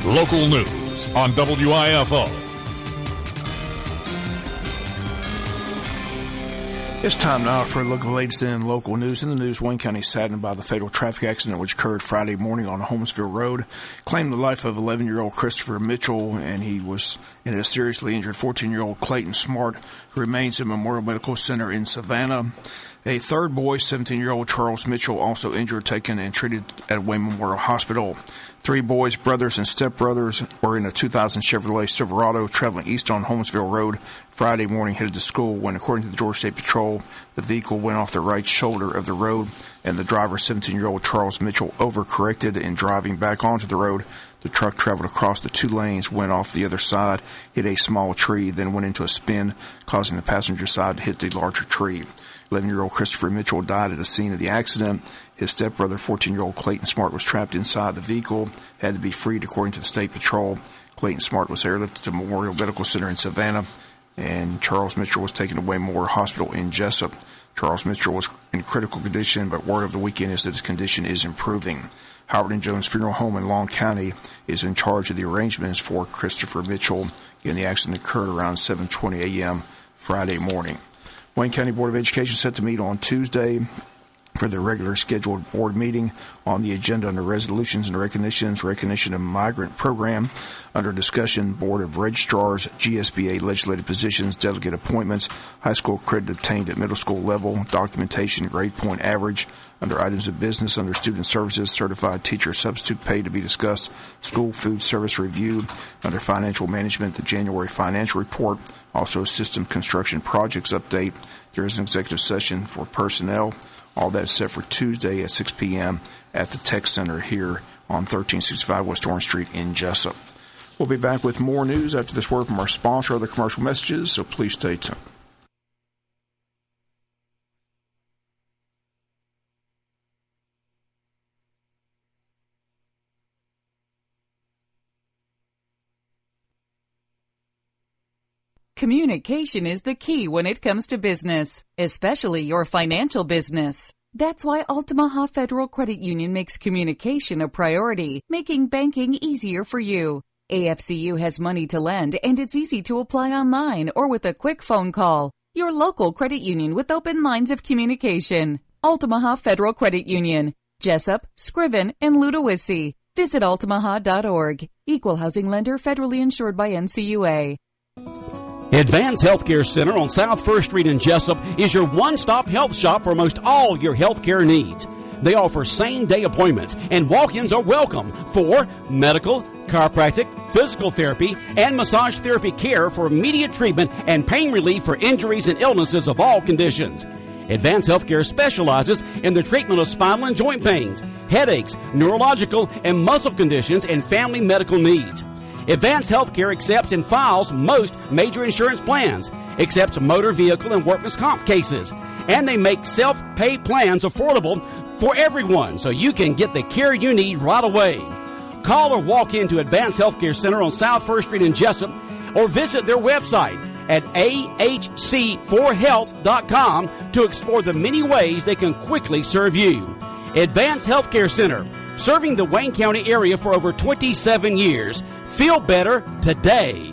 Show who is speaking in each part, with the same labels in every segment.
Speaker 1: Local news on WIFO.
Speaker 2: It's time now for a look at the latest in local news. In the news, Wayne County saddened by the fatal traffic accident which occurred Friday morning on Holmesville Road. Claimed the life of 11-year-old Christopher Mitchell, and he was in a seriously injured 14-year-old Clayton Smart, who remains at Memorial Medical Center in Savannah. A third boy, 17-year-old Charles Mitchell, also injured, taken and treated at Wayne Memorial Hospital. 3 boys, brothers and stepbrothers, were in a 2000 Chevrolet Silverado traveling east on Holmesville Road Friday morning, headed to school, when, according to the Georgia State Patrol, the vehicle went off the right shoulder of the road, and the driver, 17-year-old Charles Mitchell, overcorrected in driving back onto the road. The truck traveled across the 2 lanes, went off the other side, hit a small tree, then went into a spin, causing the passenger side to hit the larger tree. 11-year-old Christopher Mitchell died at the scene of the accident. His stepbrother, 14-year-old Clayton Smart, was trapped inside the vehicle, had to be freed according to the State Patrol. Clayton Smart was airlifted to Memorial Medical Center in Savannah, and Charles Mitchell was taken to Wayne Memorial Hospital in Jesup. Charles Mitchell was in critical condition, but word of the weekend is that his condition is improving. Howard and Jones Funeral Home in Long County is in charge of the arrangements for Christopher Mitchell. Again, the accident occurred around 7:20 a.m. Friday morning. Wayne County Board of Education set to meet on Tuesday for their regular scheduled board meeting. On the agenda under resolutions and recognition of migrant program. Under discussion, Board of Registrars, GSBA legislative positions, delegate appointments, high school credit obtained at middle school level, documentation, grade point average. Under items of business, under student services, certified teacher substitute pay to be discussed, school food service review. Under financial management, the January financial report, also system construction projects update. There is an executive session for personnel. All that is set for Tuesday at 6 p.m. at the Tech Center here on 1365 West Orange Street in Jesup. We'll be back with more news after this word from our sponsor or other commercial messages, so please stay tuned.
Speaker 3: Communication is the key when it comes to business, especially your financial business. That's why Altamaha Federal Credit Union makes communication a priority, making banking easier for you. AFCU has money to lend, and it's easy to apply online or with a quick phone call. Your local credit union with open lines of communication. Altamaha Federal Credit Union, Jesup, Scriven, and Ludowici. Visit altamaha.org. Equal housing lender, federally insured by NCUA.
Speaker 4: Advance Healthcare Center on South 1st Street in Jesup is your one-stop health shop for most all your healthcare needs. They offer same-day appointments, and walk-ins are welcome for medical, chiropractic, physical therapy, and massage therapy care for immediate treatment and pain relief for injuries and illnesses of all conditions. Advance Healthcare specializes in the treatment of spinal and joint pains, headaches, neurological and muscle conditions, and family medical needs. Advance Healthcare accepts and files most major insurance plans, accepts motor vehicle and workman's comp cases, and they make self-pay plans affordable for everyone so you can get the care you need right away. Call or walk into Advance Healthcare Center on South 1st Street in Jesup, or visit their website at ahc4health.com to explore the many ways they can quickly serve you. Advance Healthcare Center, serving the Wayne County area for over 27 years. Feel better today.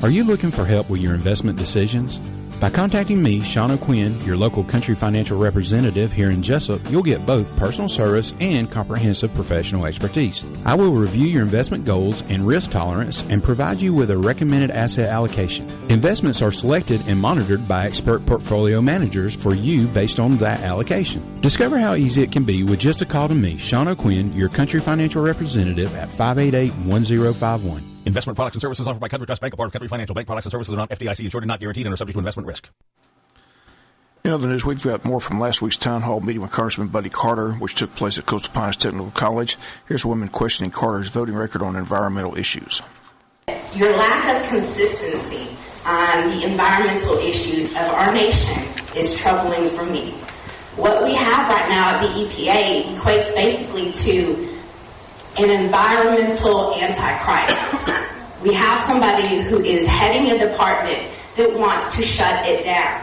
Speaker 5: Are you looking for help with your investment decisions? By contacting me, Sean O'Quinn, your local country financial representative here in Jesup, you'll get both personal service and comprehensive professional expertise. I will review your investment goals and risk tolerance and provide you with a recommended asset allocation. Investments are selected and monitored by expert portfolio managers for you based on that allocation. Discover how easy it can be with just a call to me, Sean O'Quinn, your country financial representative at 588-1051.
Speaker 6: Investment products and services offered by Country Trust Bank, a part of Country Financial Bank. Products and services are not FDIC insured and not guaranteed and are subject to investment risk.
Speaker 2: In other news, we've got more from last week's town hall meeting with Congressman Buddy Carter, which took place at Coastal Pines Technical College. Here's a woman questioning Carter's voting record on environmental issues.
Speaker 7: Your lack of consistency on the environmental issues of our nation is troubling for me. What we have right now at the EPA equates basically to an environmental antichrist. We have somebody who is heading a department that wants to shut it down.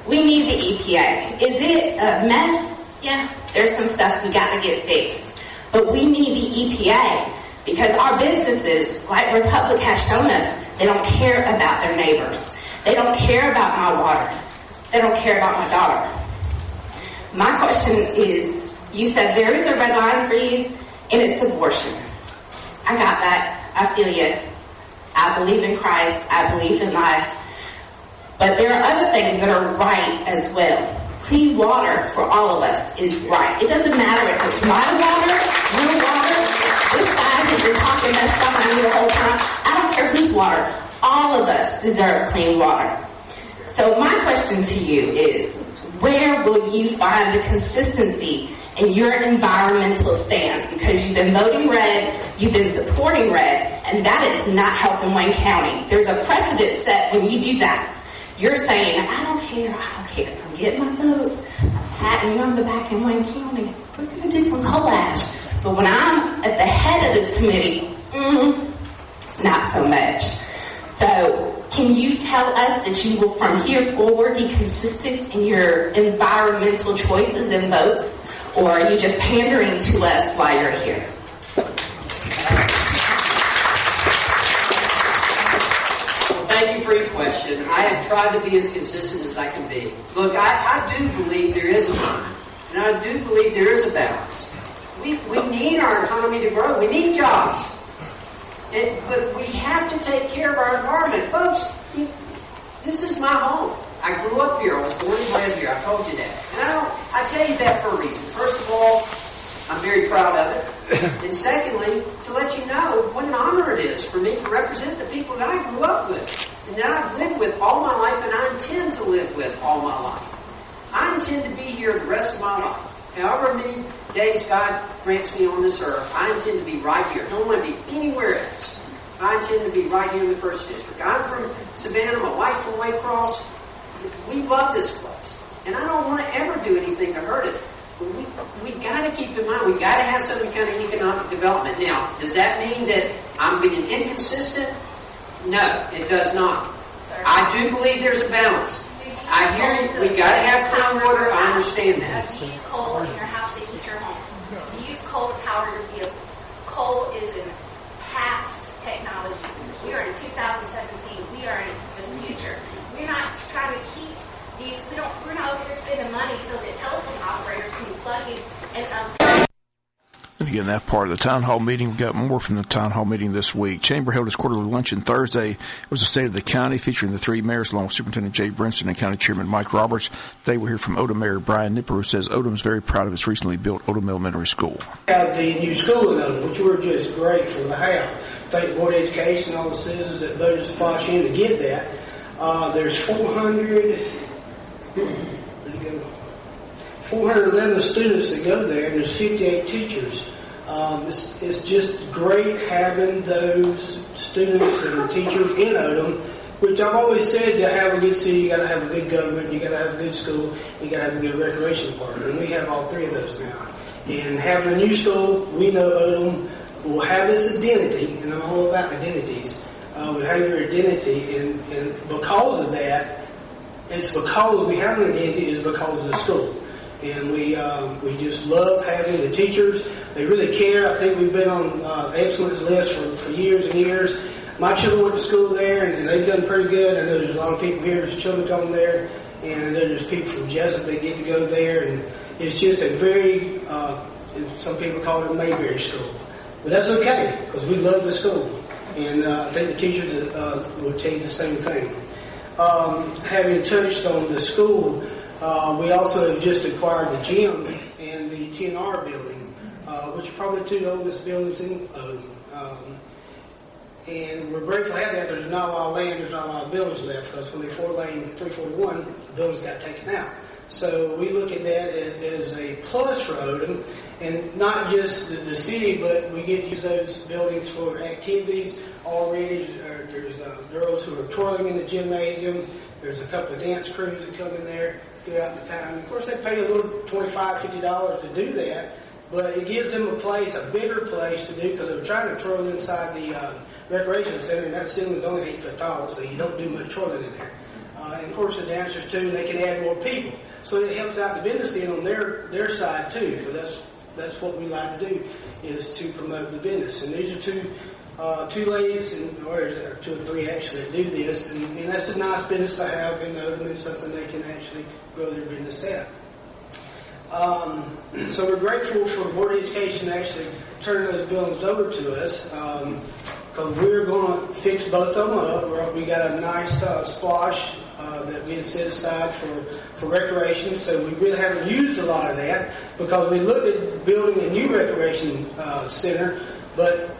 Speaker 7: We need the EPA. Is it a mess? Yeah, there's some stuff we got to get fixed. But we need the EPA because our businesses, like Republic has shown us, they don't care about their neighbors. They don't care about my water. They don't care about my daughter. My question is, you said there is a red line for you, and it's abortion. I got that. I feel you. I believe in Christ. I believe in life. But there are other things that are right as well. Clean water for all of us is right. It doesn't matter if it's my water, your water, this guy has been talking mess behind me the whole time. I don't care whose water. All of us deserve clean water. So my question to you is, where will you find the consistency in your environmental stance? Because you've been voting red, you've been supporting red, and that is not helping Wayne County. There's a precedent set when you do that. You're saying, I don't care. I'm getting my votes. I'm patting you on the back in Wayne County. We're going to do some coal ash. But when I'm at the head of this committee, not so much. So can you tell us that you will from here forward be consistent in your environmental choices and votes? Or are you just pandering to us while you're here?
Speaker 8: Thank you for your question. I have tried to be as consistent as I can be. Look, I do believe there is a line, and I do believe there is a balance. We need our economy to grow. We need jobs. But we have to take care of our environment. Folks, this is my home. I grew up here. I was born and bred here. I told you that. And I tell you that for a reason. First of all, I'm very proud of it. And secondly, to let you know what an honor it is for me to represent the people that I grew up with and that I've lived with all my life and I intend to live with all my life. I intend to be here the rest of my life. However many days God grants me on this earth, I intend to be right here. I don't want to be anywhere else. I intend to be right here in the 1st District. I'm from Savannah. My wife's from Waycross. We love this place. And I don't want to ever do anything to hurt it. We got to keep in mind, we got to have some kind of economic development. Now, does that mean that I'm being inconsistent? No, it does not. Sir, I do believe there's a balance. I hear you. We got to have clean water. I understand that.
Speaker 9: Do you use coal in your house to heat your home? Do you use coal to power your vehicle? Coal is in past technology. We are in 2017. We are in the future. We're not trying to keep these. We're not over here spending money so that telephone operators can plug in and
Speaker 2: And again, that part of the town hall meeting. We've got more from the town hall meeting this week. Chamber held its quarterly luncheon Thursday. It was the state of the county featuring the three mayors along with Superintendent Jay Brinson and County Chairman Mike Roberts. They will hear from Odom Mayor Brian Nipper, who says Odom is very proud of its recently built Odom Elementary School.
Speaker 10: Have the new school in Odom, which we're just grateful to have. Thank the Board of Education and all the citizens that voted to spot you in to get that. There's 411 students that go there, and there's 58 teachers. It's just great having those students and teachers in Odom, which I've always said, to have a good city, you got to have a good government, you got to have a good school, you got to have a good recreation department, and we have all three of those now. And having a new school, we know Odom will have this identity, and I'm all about identities. We have your identity, and because of that, it's because we have an identity is because of the school. And we just love having the teachers. They really care. I think we've been on excellence lists for years and years. My children went to school there, and they've done pretty good. I know there's a lot of people here whose children come there, and I know there's people from Jesup that get to go there. And it's just a very, some people call it a Mayberry school. But that's okay, because we love the school. And I think the teachers would tell you the same thing. Having touched on the school, we also have just acquired the gym and the TNR building, which are probably two of the oldest buildings in Odom. And we're grateful to have that. There's not a lot of land, there's not a lot of buildings left, because when they 4-lane 341, the buildings got taken out. So we look at that as a plus for Odom, and not just the city, but we get to use those buildings for activities already. There's girls who are twirling in the gymnasium. There's a couple of dance crews that come in there throughout the time. Of course, they pay a little $25, $50 to do that, but it gives them a place, a bigger place to do, because they're trying to twirl inside the recreation center, and that ceiling is only 8 foot tall, so you don't do much twirling in there. And of course, the dancers too, and they can add more people. So it helps out the business end on their side too, because that's that's what we like to do, is to promote the business. And these are two ladies, or two or three actually, that do this, and that's a nice business to have in Odom and something they can actually grow their business at. So we're grateful for the Board of Education actually turning those buildings over to us, because we're going to fix both of them up. We got a nice splash that we had set aside for recreation, so we really haven't used a lot of that, because we looked at building a new recreation center, but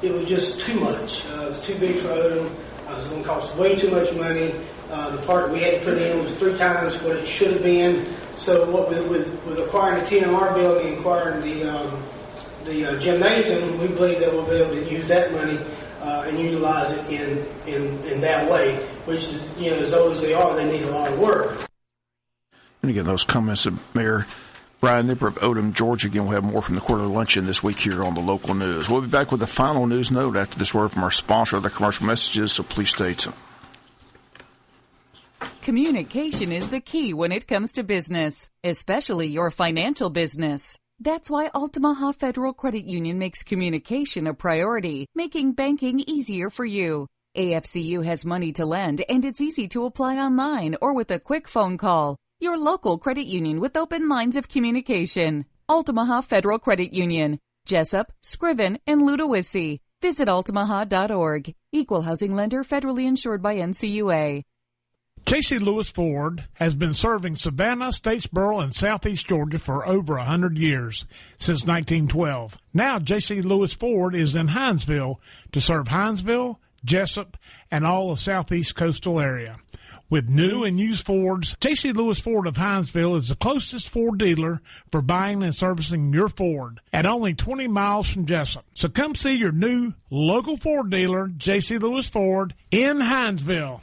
Speaker 10: it was just too much. It was too big for Odom. It was going to cost way too much money. The part we had to put in was 3 times what it should have been. So what with acquiring the TMR building and acquiring the gymnasium, we believe that we'll be able to use that money and utilize it in that way, which is, as old as they are, they need a lot of work.
Speaker 2: And again, those comments of Mayor Brian Nipper of Odom, Georgia. Again, we'll have more from the quarterly luncheon this week here on the local news. We'll be back with the final news note after this word from our sponsor, the commercial messages, so please stay tuned.
Speaker 3: Communication is the key when it comes to business, especially your financial business. That's why Altamaha Federal Credit Union makes communication a priority, making banking easier for you. AFCU has money to lend, and it's easy to apply online or with a quick phone call. Your local credit union with open lines of communication. Altamaha Federal Credit Union, Jesup, Scriven, and Ludowici. Visit altamaha.org. Equal housing lender, federally insured by NCUA.
Speaker 11: J.C. Lewis Ford has been serving Savannah, Statesboro, and Southeast Georgia for over 100 years, since 1912. Now J.C. Lewis Ford is in Hinesville to serve Hinesville, Jesup, and all the Southeast coastal area. With new and used Fords, J.C. Lewis Ford of Hinesville is the closest Ford dealer for buying and servicing your Ford at only 20 miles from Jesup. So come see your new local Ford dealer, J.C. Lewis Ford, in Hinesville.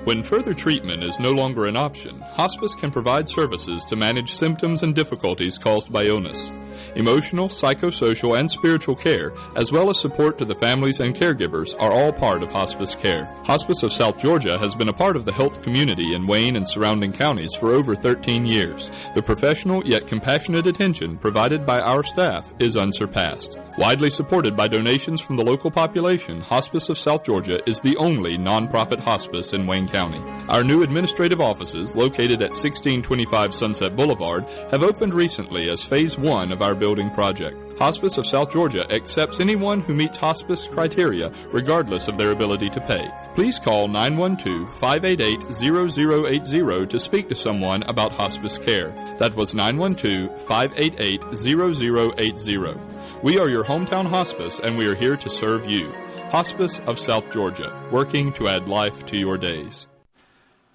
Speaker 12: When further treatment is no longer an option, hospice can provide services to manage symptoms and difficulties caused by illness. Emotional, psychosocial, and spiritual care, as well as support to the families and caregivers, are all part of hospice care. Hospice of South Georgia has been a part of the health community in Wayne and surrounding counties for over 13 years. The professional yet compassionate attention provided by our staff is unsurpassed. Widely supported by donations from the local population, Hospice of South Georgia is the only nonprofit hospice in Wayne County. Our new administrative offices, located at 1625 Sunset Boulevard, have opened recently as Phase 1 of our building project. Hospice of South Georgia accepts anyone who meets hospice criteria, regardless of their ability to pay. Please call 912-588-0080 to speak to someone about hospice care. That was 912-588-0080. We are your hometown hospice, and we are here to serve you. Hospice of South Georgia, working to add life to your days.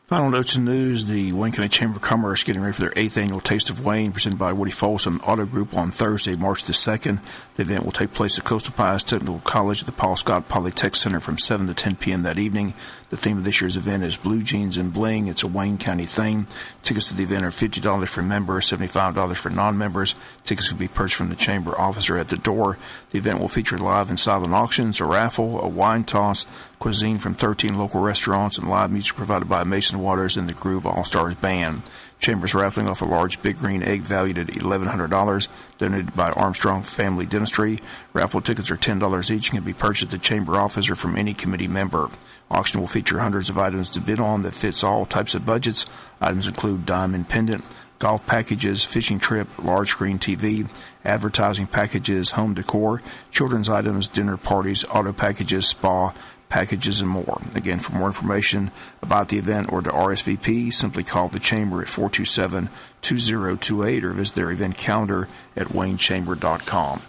Speaker 2: Final notes and news. The Wayne County Chamber of Commerce getting ready for their 8th annual Taste of Wayne, presented by Woody Folsom Auto Group on Thursday, March the 2nd. The event will take place at Coastal Pius Technical College at the Paul Scott Polytech Center from 7 to 10 p.m. that evening. The theme of this year's event is Blue Jeans and Bling. It's a Wayne County theme. Tickets to the event are $50 for members, $75 for non-members. Tickets will be purchased from the Chamber officer at the door. The event will feature live and silent auctions, a raffle, a wine toss, cuisine from 13 local restaurants, and live music provided by Mason Waters and the Groove All-Stars Band. Chambers raffling off a large Big Green egg valued at $1,100, donated by Armstrong Family Dentistry. Raffle tickets are $10 each and can be purchased at the Chamber office or from any committee member. Auction will feature hundreds of items to bid on that fits all types of budgets. Items include diamond pendant, golf packages, fishing trip, large screen TV, advertising packages, home decor, children's items, dinner parties, auto packages, spa packages, and more. Again, for more information about the event or to RSVP, simply call the Chamber at 427-2028 or visit their event calendar at waynechamber.com.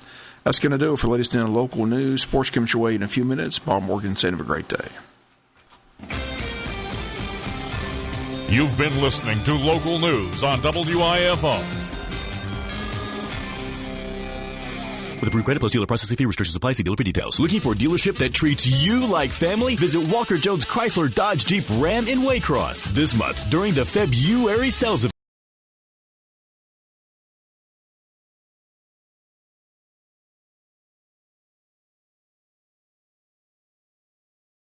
Speaker 2: That's going to do it for latest in local news. Sports comes your way in a few minutes. Bob Morgan saying have a great day.
Speaker 1: You've been listening to local news on WIFO.
Speaker 13: With approved credit plus dealer processing fee, restrictions apply. See dealer for details. Looking for a dealership that treats you like family? Visit Walker Jones Chrysler Dodge Jeep Ram in Waycross this month during the February sales event.